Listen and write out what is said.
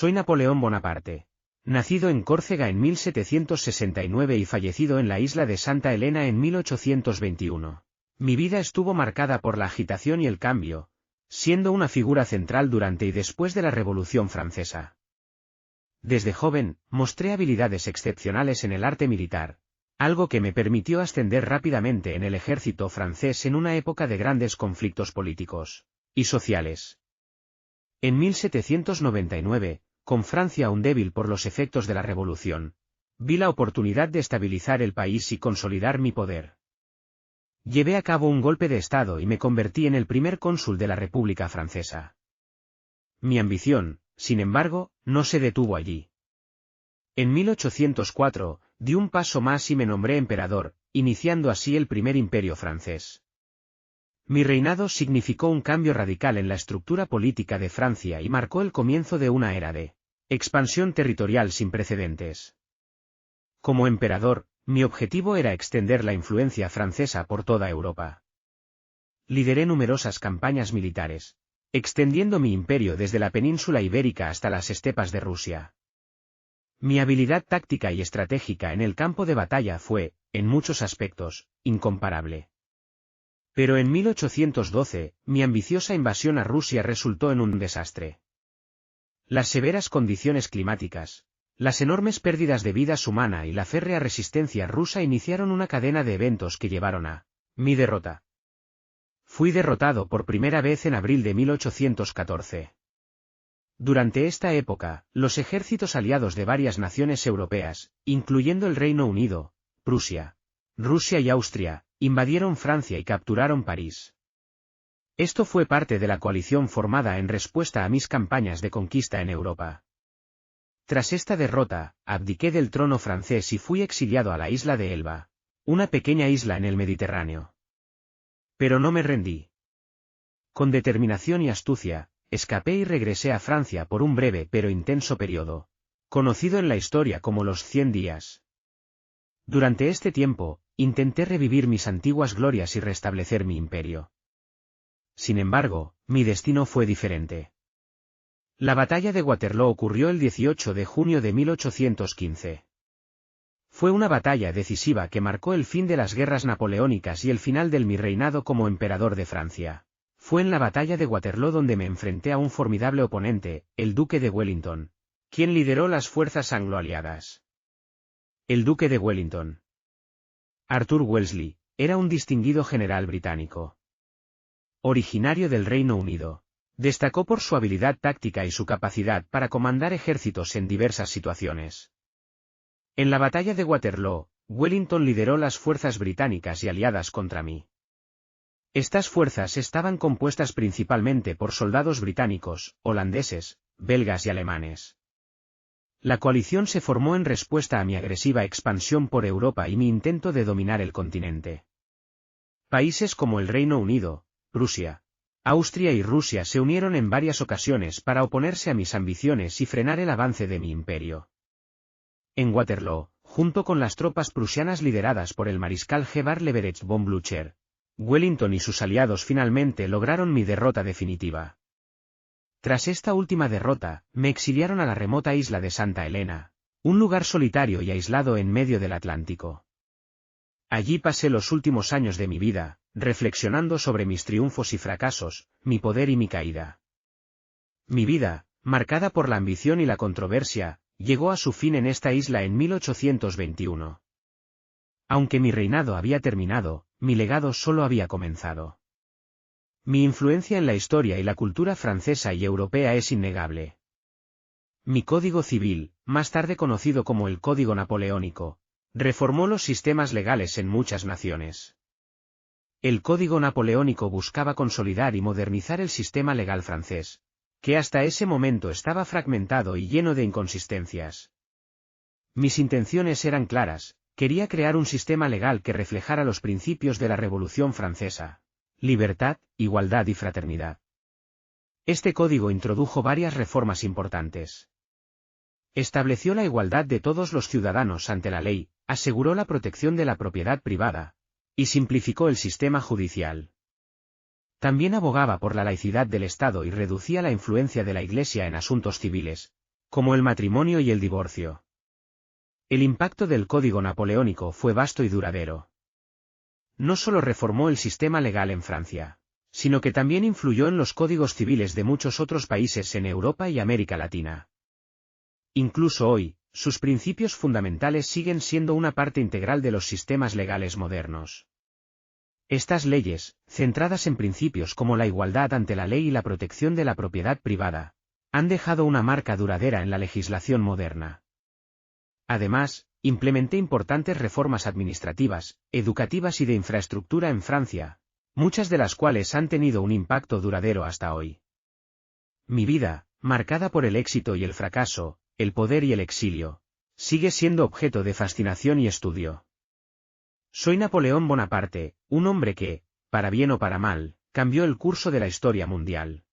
Soy Napoleón Bonaparte. Nacido en Córcega en 1769 y fallecido en la isla de Santa Elena en 1821. Mi vida estuvo marcada por la agitación y el cambio, siendo una figura central durante y después de la Revolución Francesa. Desde joven, mostré habilidades excepcionales en el arte militar, algo que me permitió ascender rápidamente en el ejército francés en una época de grandes conflictos políticos y sociales. En 1799, con Francia aún débil por los efectos de la Revolución, vi la oportunidad de estabilizar el país y consolidar mi poder. Llevé a cabo un golpe de Estado y me convertí en el primer cónsul de la República Francesa. Mi ambición, sin embargo, no se detuvo allí. En 1804, di un paso más y me nombré emperador, iniciando así el primer imperio francés. Mi reinado significó un cambio radical en la estructura política de Francia y marcó el comienzo de una era de expansión territorial sin precedentes. Como emperador, mi objetivo era extender la influencia francesa por toda Europa. Lideré numerosas campañas militares, extendiendo mi imperio desde la península ibérica hasta las estepas de Rusia. Mi habilidad táctica y estratégica en el campo de batalla fue, en muchos aspectos, incomparable. Pero en 1812, mi ambiciosa invasión a Rusia resultó en un desastre. Las severas condiciones climáticas, las enormes pérdidas de vidas humanas y la férrea resistencia rusa iniciaron una cadena de eventos que llevaron a mi derrota. Fui derrotado por primera vez en abril de 1814. Durante esta época, los ejércitos aliados de varias naciones europeas, incluyendo el Reino Unido, Prusia, Rusia y Austria, invadieron Francia y capturaron París. Esto fue parte de la coalición formada en respuesta a mis campañas de conquista en Europa. Tras esta derrota, abdiqué del trono francés y fui exiliado a la isla de Elba, una pequeña isla en el Mediterráneo. Pero no me rendí. Con determinación y astucia, escapé y regresé a Francia por un breve pero intenso periodo, conocido en la historia como los 100 días. Durante este tiempo, intenté revivir mis antiguas glorias y restablecer mi imperio. Sin embargo, mi destino fue diferente. La batalla de Waterloo ocurrió el 18 de junio de 1815. Fue una batalla decisiva que marcó el fin de las guerras napoleónicas y el final de mi reinado como emperador de Francia. Fue en la batalla de Waterloo donde me enfrenté a un formidable oponente, el duque de Wellington, quien lideró las fuerzas anglo-aliadas. El duque de Wellington, Arthur Wellesley, era un distinguido general británico. Originario del Reino Unido, destacó por su habilidad táctica y su capacidad para comandar ejércitos en diversas situaciones. En la batalla de Waterloo, Wellington lideró las fuerzas británicas y aliadas contra mí. Estas fuerzas estaban compuestas principalmente por soldados británicos, holandeses, belgas y alemanes. La coalición se formó en respuesta a mi agresiva expansión por Europa y mi intento de dominar el continente. Países como el Reino Unido, Prusia, Austria y Rusia se unieron en varias ocasiones para oponerse a mis ambiciones y frenar el avance de mi imperio. En Waterloo, junto con las tropas prusianas lideradas por el mariscal Gebhard Leverecht von Blücher, Wellington y sus aliados finalmente lograron mi derrota definitiva. Tras esta última derrota, me exiliaron a la remota isla de Santa Elena, un lugar solitario y aislado en medio del Atlántico. Allí pasé los últimos años de mi vida, reflexionando sobre mis triunfos y fracasos, mi poder y mi caída. Mi vida, marcada por la ambición y la controversia, llegó a su fin en esta isla en 1821. Aunque mi reinado había terminado, mi legado solo había comenzado. Mi influencia en la historia y la cultura francesa y europea es innegable. Mi Código Civil, más tarde conocido como el Código Napoleónico, reformó los sistemas legales en muchas naciones. El Código Napoleónico buscaba consolidar y modernizar el sistema legal francés, que hasta ese momento estaba fragmentado y lleno de inconsistencias. Mis intenciones eran claras, quería crear un sistema legal que reflejara los principios de la Revolución Francesa: libertad, igualdad y fraternidad. Este código introdujo varias reformas importantes. Estableció la igualdad de todos los ciudadanos ante la ley, aseguró la protección de la propiedad privada, y simplificó el sistema judicial. También abogaba por la laicidad del Estado y reducía la influencia de la Iglesia en asuntos civiles, como el matrimonio y el divorcio. El impacto del Código Napoleónico fue vasto y duradero. No solo reformó el sistema legal en Francia, sino que también influyó en los códigos civiles de muchos otros países en Europa y América Latina. Incluso hoy, sus principios fundamentales siguen siendo una parte integral de los sistemas legales modernos. Estas leyes, centradas en principios como la igualdad ante la ley y la protección de la propiedad privada, han dejado una marca duradera en la legislación moderna. Además, implementé importantes reformas administrativas, educativas y de infraestructura en Francia, muchas de las cuales han tenido un impacto duradero hasta hoy. Mi vida, marcada por el éxito y el fracaso, el poder y el exilio, sigue siendo objeto de fascinación y estudio. Soy Napoleón Bonaparte, un hombre que, para bien o para mal, cambió el curso de la historia mundial.